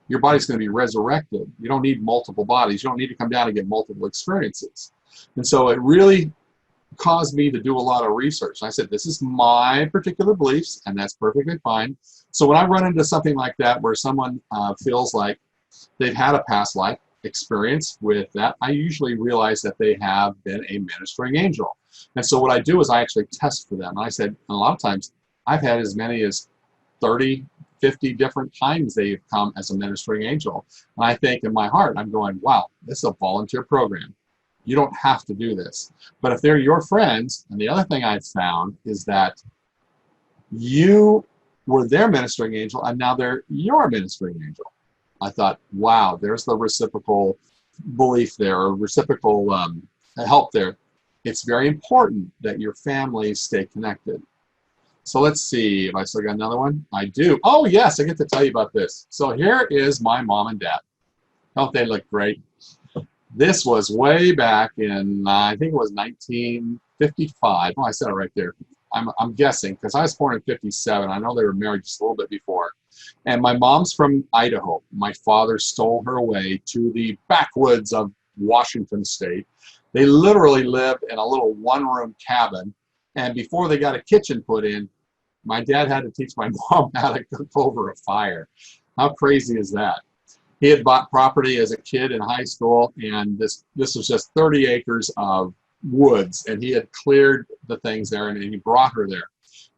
Your body's going to be resurrected. You don't need multiple bodies. You don't need to come down and get multiple experiences. And so it really caused me to do a lot of research. I said, this is my particular beliefs, and that's perfectly fine. So when I run into something like that where someone feels like they've had a past life experience with that, I usually realize that they have been a ministering angel. And so what I do is I actually test for them. And I said, a lot of times, I've had as many as 30, 50 different times they've come as a ministering angel. And I think in my heart, I'm going, wow, this is a volunteer program. You don't have to do this. But if they're your friends, and the other thing I've found is that you were their ministering angel, and now they're your ministering angel. I thought, wow, there's the reciprocal belief there, or reciprocal help there. It's very important that your families stay connected. So let's see if I still got another one. I do. Oh, yes, I get to tell you about this. So here is my mom and dad. Don't they look great? This was way back in, I think it was 1955. Oh, I said it right there. I'm guessing, because I was born in 57. I know they were married just a little bit before. And my mom's from Idaho. My father stole her away to the backwoods of Washington State. They literally lived in a little one-room cabin. And before they got a kitchen put in, my dad had to teach my mom how to cook over a fire. How crazy is that? He had bought property as a kid in high school, and this was just 30 acres of woods, and he had cleared the things there, and he brought her there.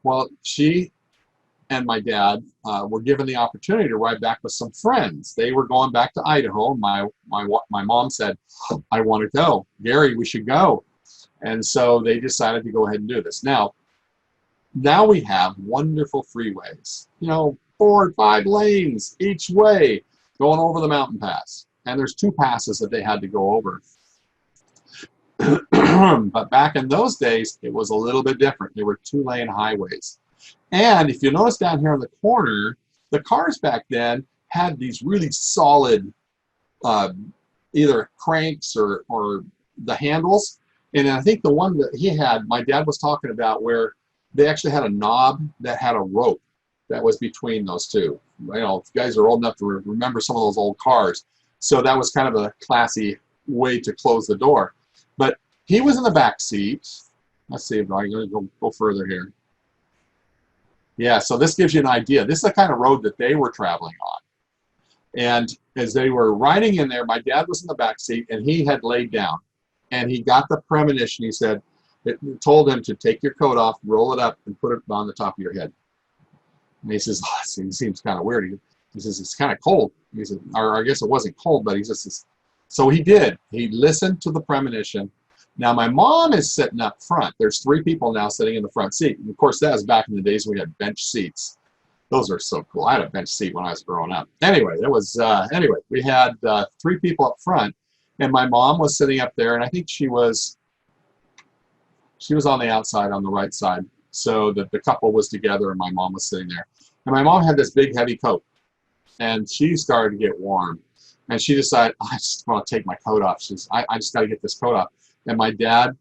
Well, she and my dad were given the opportunity to ride back with some friends. They were going back to Idaho. My mom said, I want to go. Gary, we should go. And so they decided to go ahead and do this. Now we have wonderful freeways, 4 or 5 lanes each way going over the mountain pass. And there's 2 passes that they had to go over. But back in those days, it was a little bit different. There were 2-lane highways. And if you notice down here in the corner, the cars back then had these really solid either cranks or the handles. And I think the one that he had, my dad was talking about, where they actually had a knob that had a rope that was between those two. If you guys are old enough to remember some of those old cars. So that was kind of a classy way to close the door. But he was in the back seat. Let's see if I'm going to go further here. Yeah, so this gives you an idea. This is the kind of road that they were traveling on. And as they were riding in there, my dad was in the back seat, and he had laid down. And he got the premonition. He said, it told him to take your coat off, roll it up, and put it on the top of your head. And he says, oh, it seems kind of weird. He says, it's kind of cold. He said, or I guess it wasn't cold, but he just, so he did. He listened to the premonition. Now, my mom is sitting up front. There's 3 people now sitting in the front seat. And of course, that was back in the days when we had bench seats. Those are so cool. I had a bench seat when I was growing up. Anyway, we had 3 people up front, and my mom was sitting up there, and I think she was on the outside, on the right side. So that the couple was together, and my mom was sitting there. And my mom had this big, heavy coat, and she started to get warm. And she decided, I just want to take my coat off. She says, I just got to get this coat off. And my dad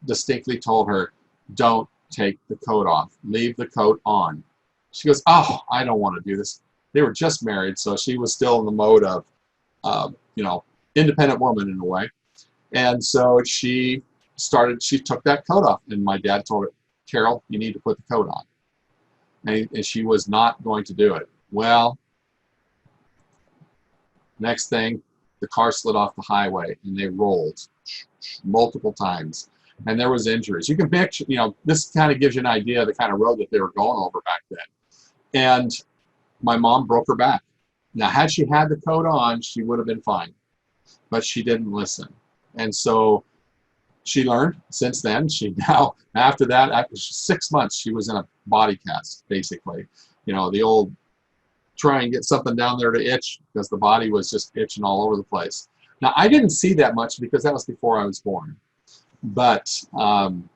distinctly told her, don't take the coat off. Leave the coat on. She goes, oh, I don't want to do this. They were just married, so she was still in the mode of, independent woman in a way. And so she took that coat off. And my dad told her, Carol, you need to put the coat on. And she was not going to do it. Well, next thing, the car slid off the highway, and they rolled multiple times, and there was injuries. You can picture, this kind of gives you an idea of the kind of road that they were going over back then. And my mom broke her back. Now, had she had the coat on, she would have been fine, but she didn't listen. And so she learned since then. She now, after that, after 6 months, she was in a body cast, basically. The old try and get something down there to itch, because the body was just itching all over the place. Now, I didn't see that much because that was before I was born. But, and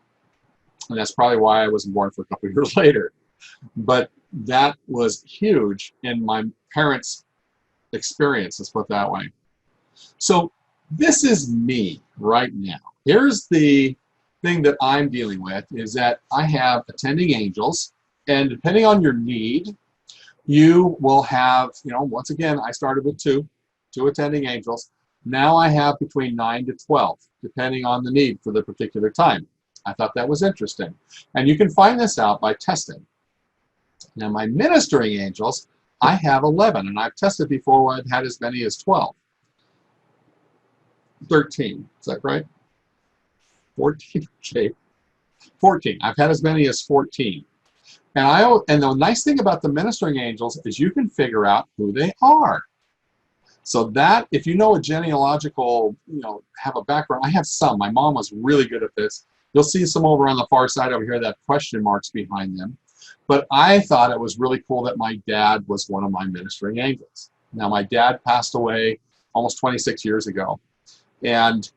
that's probably why I wasn't born for a couple of years later. But that was huge in my parents' experience, let's put it that way. So this is me right now. Here's the thing that I'm dealing with, is that I have attending angels, and depending on your need, you will have, once again, I started with 2 attending angels. Now I have between 9 to 12, depending on the need for the particular time. I thought that was interesting. And you can find this out by testing. Now, my ministering angels, I have 11, and I've tested before where I've had as many as 12. 13, is that right? 14, okay. 14, I've had as many as 14. And the nice thing about the ministering angels is you can figure out who they are. So that, if you know a genealogical, have a background, I have some. My mom was really good at this. You'll see some over on the far side over here that question marks behind them. But I thought it was really cool that my dad was one of my ministering angels. Now, my dad passed away almost 26 years ago. And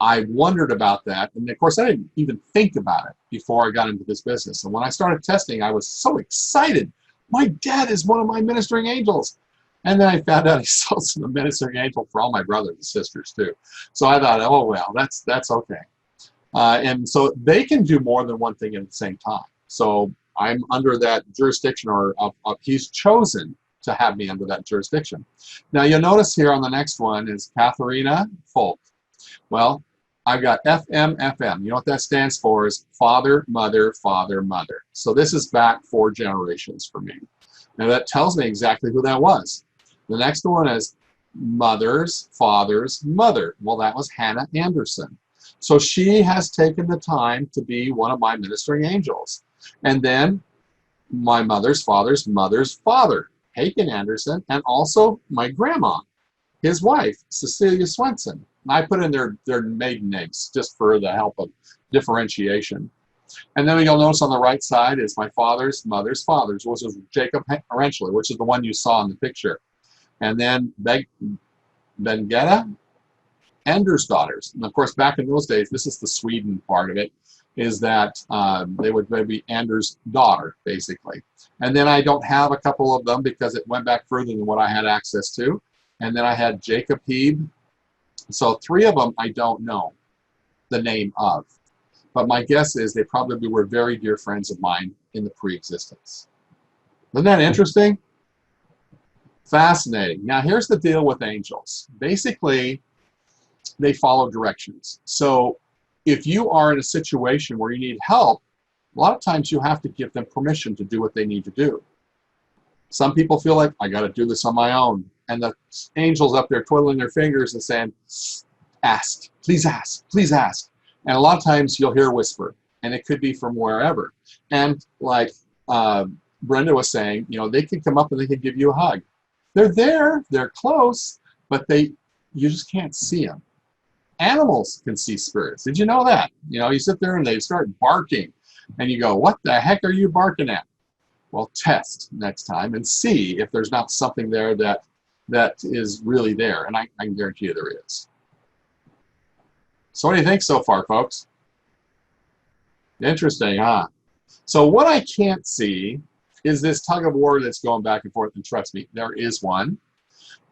I wondered about that. And of course, I didn't even think about it before I got into this business. And when I started testing, I was so excited. My dad is one of my ministering angels. And then I found out he's also a ministering angel for all my brothers and sisters too. So I thought, oh, well, that's okay. And so they can do more than one thing at the same time. So I'm under that jurisdiction, or he's chosen to have me under that jurisdiction. Now you'll notice here on the next one is Katharina Folk. Well, I've got FMFM. You know what that stands for? Is father, mother, father, mother. So this is back 4 generations for me. Now that tells me exactly who that was. The next one is mother's father's mother. Well, that was Hannah Anderson. So she has taken the time to be one of my ministering angels. And then my mother's father's mother's father, Haken Anderson, and also my grandma, his wife, Cecilia Swenson. I put in their maiden names just for the help of differentiation. And then you'll notice on the right side is my father's mother's father's, which is Jacob Renschler, which is the one you saw in the picture. And then Bengetta Anders daughters. And of course, back in those days, this is the Sweden part of it, is that they would be Anders' daughter, basically. And then I don't have a couple of them because it went back further than what I had access to. And then I had Jacob Hebe. So 3 of them I don't know the name of. But my guess is they probably were very dear friends of mine in the pre-existence. Isn't that interesting? Fascinating. Now here's the deal with angels. Basically, they follow directions. So if you are in a situation where you need help, a lot of times you have to give them permission to do what they need to do. Some people feel like, I got to do this on my own. And the angels up there twiddling their fingers and saying, ask, please ask, please ask. And a lot of times you'll hear a whisper, and it could be from wherever. And like Brenda was saying, you know, they can come up and they can give you a hug. They're there, they're close, but you just can't see them. Animals can see spirits. Did you know that? You know, you sit there and they start barking, and you go, what the heck are you barking at? Well, test next time and see if there's not something there that is really there, and I can guarantee you there is. So what do you think so far, folks? Interesting, huh? So what I can't see is this tug of war that's going back and forth, and trust me, there is one.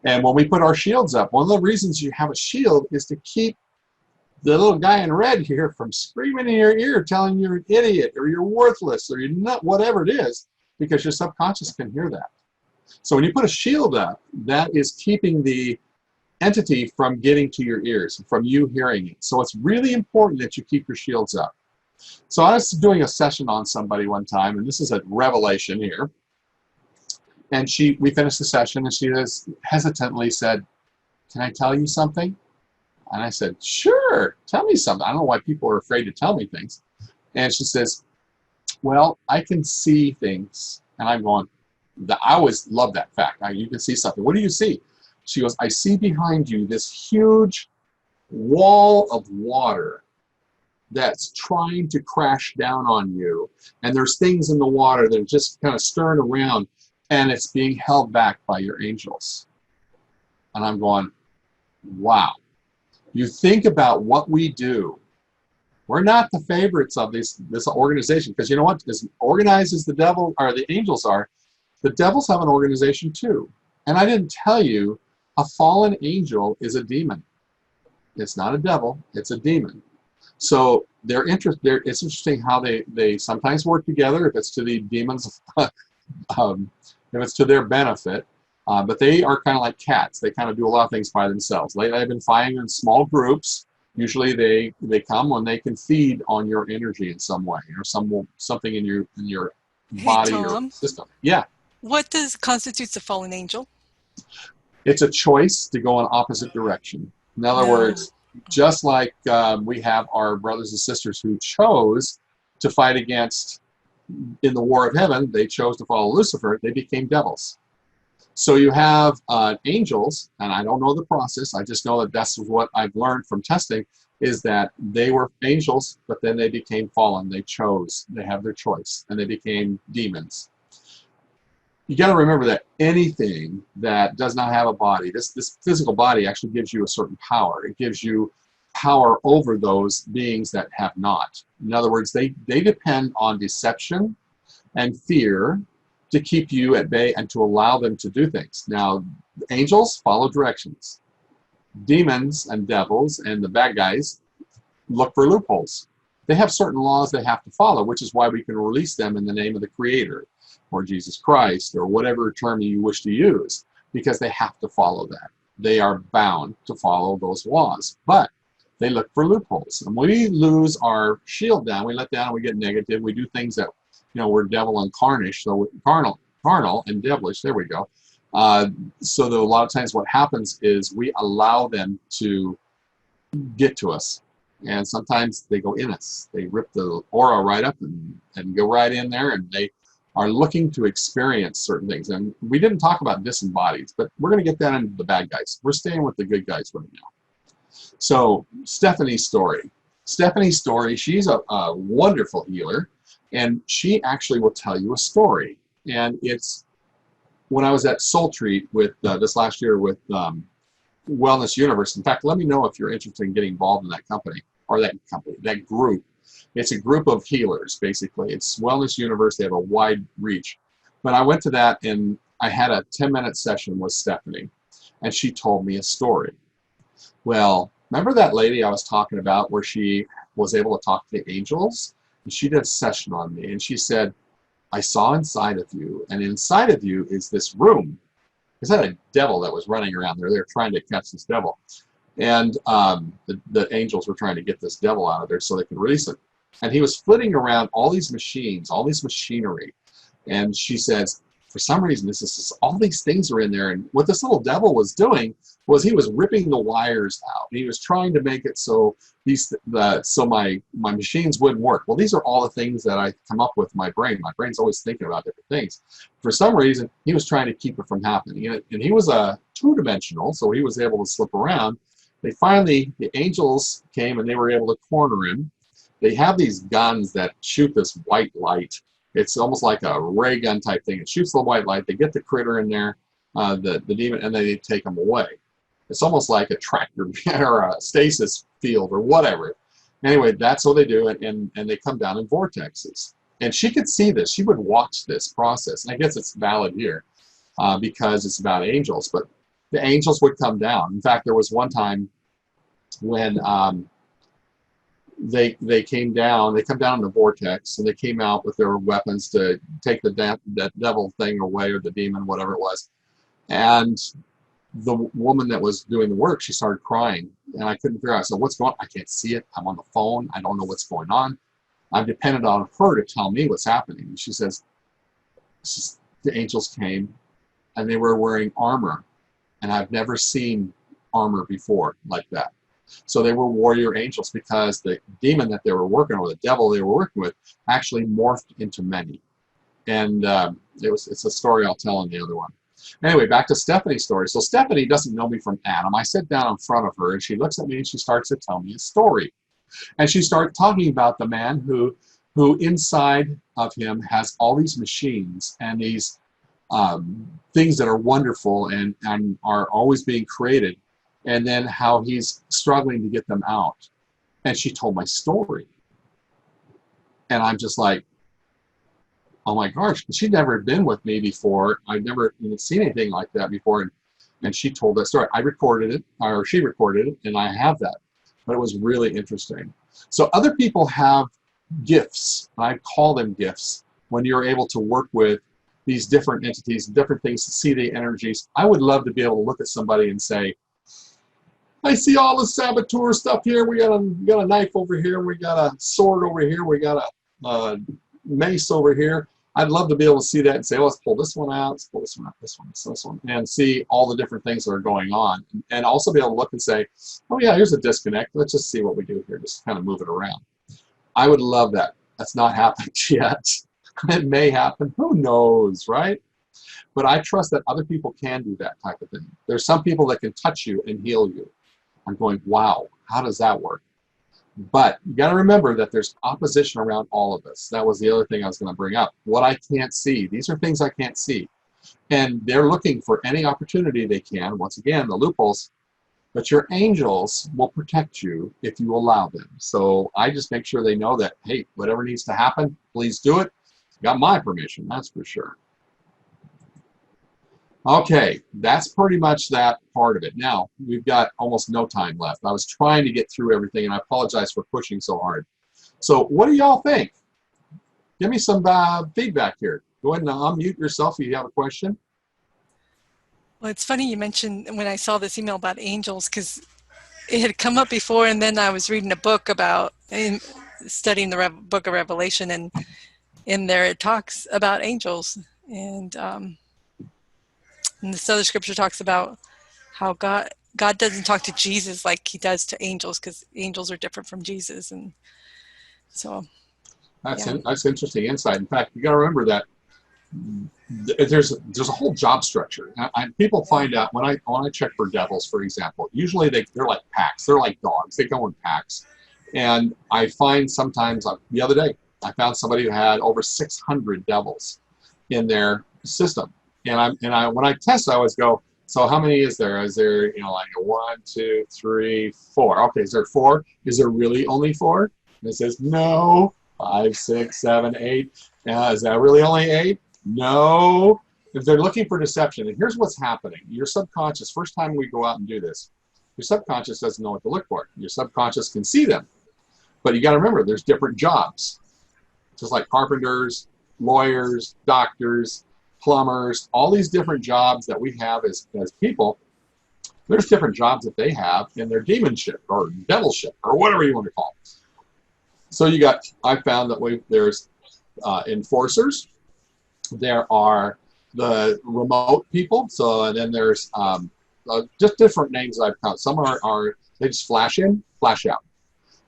And when we put our shields up, one of the reasons you have a shield is to keep the little guy in red here from screaming in your ear telling you you're an idiot or you're worthless or you're not, whatever it is, because your subconscious can hear that. So when you put a shield up, that is keeping the entity from getting to your ears, from you hearing it. So it's really important that you keep your shields up. So I was doing a session on somebody one time, and this is a revelation here. And we finished the session, and she hesitantly said, can I tell you something? And I said, sure, tell me something. I don't know why people are afraid to tell me things. And she says, well, I can see things. And I'm going, I always love that fact. You can see something. What do you see? She goes, I see behind you this huge wall of water that's trying to crash down on you. And there's things in the water that are just kind of stirring around, and it's being held back by your angels. And I'm going, wow. You think about what we do. We're not the favorites of this organization, because you know what? As organized as the devil or the angels are, the devils have an organization too. And I didn't tell you, a fallen angel is a demon. It's not a devil, it's a demon. So it's interesting how they sometimes work together if it's to the demons, if it's to their benefit. But they are kind of like cats. They kind of do a lot of things by themselves. Lately, I've been finding in small groups. Usually, they come when they can feed on your energy in some way, or something in your body or system. Yeah. What constitutes a fallen angel? It's a choice to go in opposite direction. In other words, just like we have our brothers and sisters who chose to fight against, in the war of heaven, they chose to follow Lucifer, they became devils. So you have angels, and I don't know the process, I just know that that's what I've learned from testing, is that they were angels, but then they became fallen. They chose, they have their choice, and they became demons. You got to remember that anything that does not have a body, this physical body actually gives you a certain power. It gives you power over those beings that have not. In other words, they depend on deception and fear to keep you at bay and to allow them to do things. Now, angels follow directions. Demons and devils and the bad guys look for loopholes. they have certain laws they have to follow, which is why we can release them in the name of the Creator or Jesus Christ or whatever term you wish to use, because they have to follow that. They are bound to follow those laws, but they look for loopholes. And when we lose our shield down, we let down and we get negative, we do things that, we're devil incarnate, so carnal and devilish, there we go. So that a lot of times what happens is we allow them to get to us. And sometimes they go in us. They rip the aura right up and go right in there, and they are looking to experience certain things. And we didn't talk about disembodied, but we're going to get that into the bad guys. We're staying with the good guys right now. So Stephanie's story. She's a wonderful healer, and she actually will tell you a story. And it's when I was at Soul Treat with this last year with Wellness Universe. In fact, let me know if you're interested in getting involved in that company or that group. It's a group of healers, basically. It's Wellness Universe. They have a wide reach. But I went to that, and I had a 10-minute session with Stephanie, and she told me a story. Well, remember that lady I was talking about where she was able to talk to the angels? And she did a session on me, and she said, I saw inside of you, and inside of you is this room. Is that a devil that was running around there? They're trying to catch this devil. And the angels were trying to get this devil out of there so they could release it. And he was flitting around all these machines, all these machinery. And she says, for some reason, all these things are in there. And what this little devil was doing was he was ripping the wires out. He was trying to make it so my machines wouldn't work. Well, these are all the things that I come up with in my brain. My brain's always thinking about different things. For some reason, he was trying to keep it from happening. And he was a two-dimensional, so he was able to slip around. The angels came and they were able to corner him. They have these guns that shoot this white light. It's almost like a ray gun type thing. It shoots the white light. They get the critter in there, the demon, and then they take him away. It's almost like a tractor or a stasis field or whatever. Anyway, that's what they do, and they come down in vortexes. And she could see this. She would watch this process. And I guess it's valid here because it's about angels. But the angels would come down. In fact, there was one time when they came down. They come down in the vortex, and they came out with their weapons to take that devil thing away, or the demon, whatever it was. And the woman that was doing the work, she started crying, and I couldn't figure out. I said, what's going on? I can't see it. I'm on the phone. I don't know what's going on. I'm dependent on her to tell me what's happening. And she says, the angels came, and they were wearing armor, and I've never seen armor before like that. So they were warrior angels, because the demon that they were working with, the devil they were working with, actually morphed into many. And it's a story I'll tell in the other one. Anyway, back to Stephanie's story. So Stephanie doesn't know me from Adam. I sit down in front of her, and she looks at me, and she starts to tell me a story. And she started talking about the man who inside of him has all these machines and these things that are wonderful and are always being created, and then how he's struggling to get them out. And she told my story. And I'm just like, oh my gosh, she'd never been with me before. I'd never even seen anything like that before. And she told that story. I recorded it, or she recorded it, and I have that. But it was really interesting. So other people have gifts. I call them gifts when you're able to work with these different entities, different things, to see the energies. I would love to be able to look at somebody and say, I see all the saboteur stuff here. We got a knife over here. We got a sword over here. We got a mace over here. I'd love to be able to see that and say, oh, let's pull this one out, let's pull this one out, this one, and see all the different things that are going on. And also be able to look and say, oh yeah, here's a disconnect. Let's just see what we do here. Just kind of move it around. I would love that. That's not happened yet. It may happen. Who knows, right? But I trust that other people can do that type of thing. There's some people that can touch you and heal you. I'm going, wow, how does that work? But you got to remember that there's opposition around all of us. That was the other thing I was going to bring up. What I can't see. These are things I can't see. And they're looking for any opportunity they can. Once again, the loopholes. But your angels will protect you if you allow them. So I just make sure they know that, hey, whatever needs to happen, please do it. Got my permission, that's for sure. Okay, that's pretty much that part of it. Now, we've got almost no time left. I was trying to get through everything, and I apologize for pushing so hard. So what do y'all think? Give me some feedback here. Go ahead and unmute yourself if you have a question. Well, it's funny you mentioned when I saw this email about angels, because it had come up before, and then I was reading a book about studying the book of Revelation, and in there it talks about angels, and this other scripture talks about how God doesn't talk to Jesus like he does to angels, because angels are different from Jesus, and so that's interesting insight. In fact, you got to remember that there's a whole job structure. People find out when I check for devils, for example. Usually they're like packs. They're like dogs. They go in packs, and I find sometimes the other day I found somebody who had over 600 devils in their system, and when I test, I always go, so how many is there? Is there like a 1, 2, 3, 4? Okay, is there 4? Is there really only 4? And it says no. 5, 6, 7, 8. Is that really only 8? No. If they're looking for deception, and here's what's happening. Your subconscious, first time we go out and do this, your subconscious doesn't know what to look for. Your subconscious can see them. But you got to remember, there's different jobs. Just like carpenters, lawyers, doctors, plumbers, all these different jobs that we have as people, there's different jobs that they have in their demonship or devilship or whatever you want to call it. So I found that there's enforcers, there are the remote people, and then there's just different names that I've found. Some are they just flash in, flash out,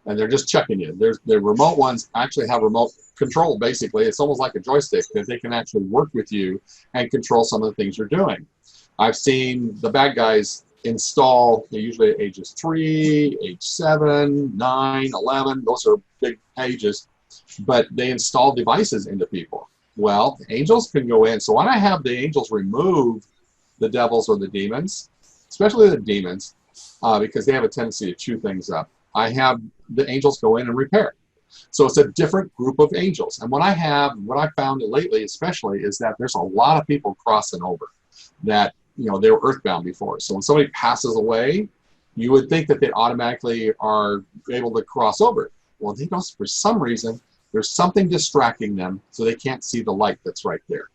and they're just checking you. There's the remote ones actually have remote control. Basically, it's almost like a joystick that they can actually work with you and control some of the things you're doing. I've seen the bad guys install, they're usually at ages 3, age 7, 9, 11. Those are big ages, but they install devices into people. Well, angels can go in. So when I have the angels remove the devils or the demons, especially the demons, because they have a tendency to chew things up, I have the angels go in and repair. So it's a different group of angels. And what I found lately especially is that there's a lot of people crossing over that, they were earthbound before. So when somebody passes away, you would think that they automatically are able to cross over. Well, they don't, for some reason, there's something distracting them so they can't see the light that's right there.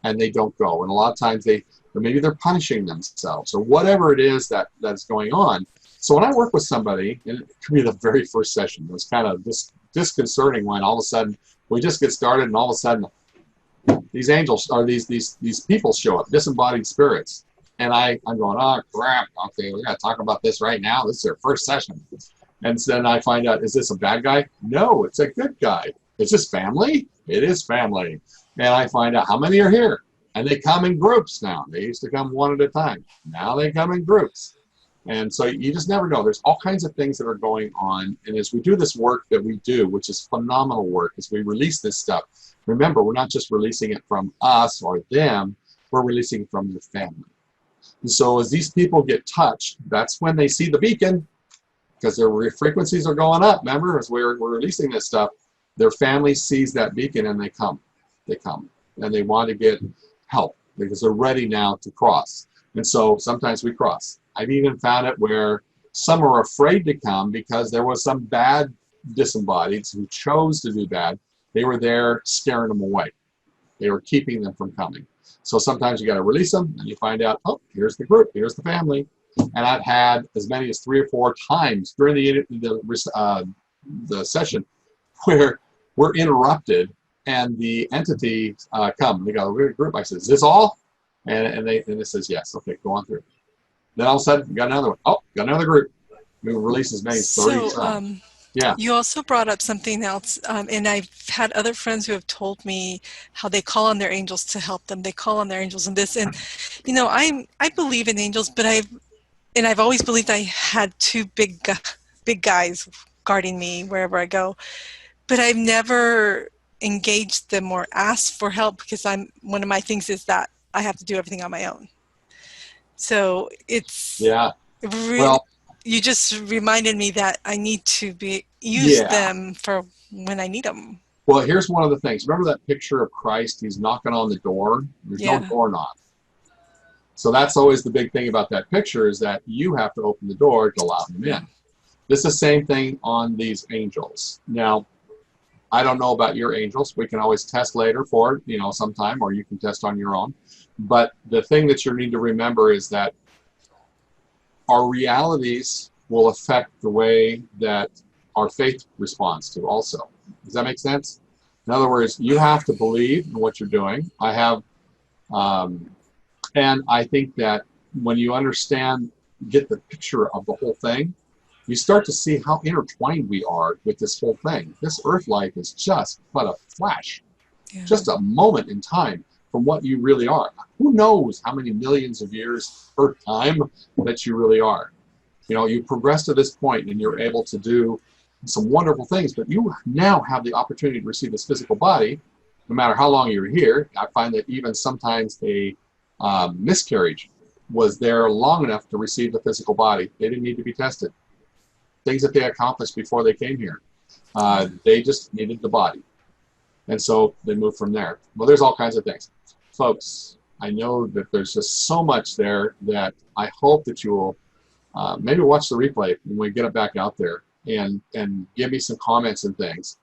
And they don't go. And a lot of times maybe they're punishing themselves or whatever it is that's going on. So when I work with somebody, and it could be the very first session, it was kind of disconcerting when all of a sudden we just get started and all of a sudden these angels or these people show up, disembodied spirits. And I'm going, oh crap, okay, we gotta talk about this right now. This is their first session. And so then I find out, is this a bad guy? No, it's a good guy. Is this family? It is family. And I find out how many are here. And they come in groups now. They used to come one at a time. Now they come in groups. And so you just never know. There's all kinds of things that are going on. And as we do this work that we do, which is phenomenal work, as we release this stuff, remember, we're not just releasing it from us or them, we're releasing it from your family. And so as these people get touched, that's when they see the beacon, because their frequencies are going up. Remember, as we're releasing this stuff, their family sees that beacon and they come. They come. And they want to get help because they're ready now to cross. And so sometimes we cross. I've even found it where some are afraid to come because there was some bad disembodieds who chose to do bad. They were there scaring them away. They were keeping them from coming. So sometimes you got to release them and you find out, oh, here's the group, here's the family. And I've had as many as 3 or 4 times during the session where we're interrupted and the entity come. They got a group. I said, is this all? And it says yes. Okay, go on through. Then all of a sudden, we got another one. Oh, got another group. We release as many as 30 times. Yeah. You also brought up something else, and I've had other friends who have told me how they call on their angels to help them. They call on their angels and this, and I believe in angels, but I've always believed I had 2 big guys guarding me wherever I go, but I've never engaged them or asked for help because one of my things is that I have to do everything on my own. So it's really, you just reminded me that I need to use them for when I need them. Well, here's one of the things. Remember that picture of Christ? He's knocking on the door. There's no doorknob. So that's always the big thing about that picture is that you have to open the door to allow them in. This is the same thing on these angels. Now, I don't know about your angels. We can always test later for it, you know, sometime, or you can test on your own. But the thing that you need to remember is that our realities will affect the way that our faith responds to also. Does that make sense? In other words, you have to believe in what you're doing. I have, and I think that when you understand, get the picture of the whole thing, you start to see how intertwined we are with this whole thing. This earth life is just but a flash, just a moment in time from what you really are. Who knows how many millions of years per time that you really are. You know, you progress to this point and you're able to do some wonderful things, but you now have the opportunity to receive this physical body, no matter how long you're here. I find that even sometimes a miscarriage was there long enough to receive the physical body. They didn't need to be tested. Things that they accomplished before they came here. They just needed the body. And so they moved from there. Well, there's all kinds of things. Folks, I know that there's just so much there that I hope that you will maybe watch the replay when we get it back out there and give me some comments and things.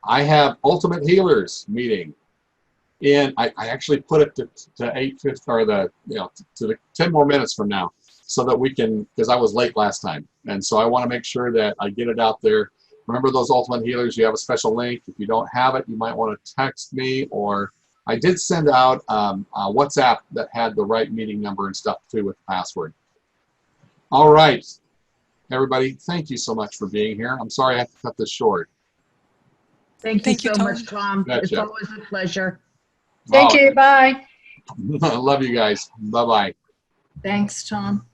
I have Ultimate Healers meeting. And I actually put it to 8:50 or to the 10 more minutes from now, so that we can, because I was late last time, and so I want to make sure that I get it out there. Remember those Ultimate Healers, you have a special link. If you don't have it, you might want to text me, or I did send out a WhatsApp that had the right meeting number and stuff too with the password. All right, everybody, thank you so much for being here. I'm sorry I have to cut this short. Thank you so Tom. much, Tom. Gotcha. It's always a pleasure. Thank you. Bye. Love you guys. Bye-bye. Thanks, Tom.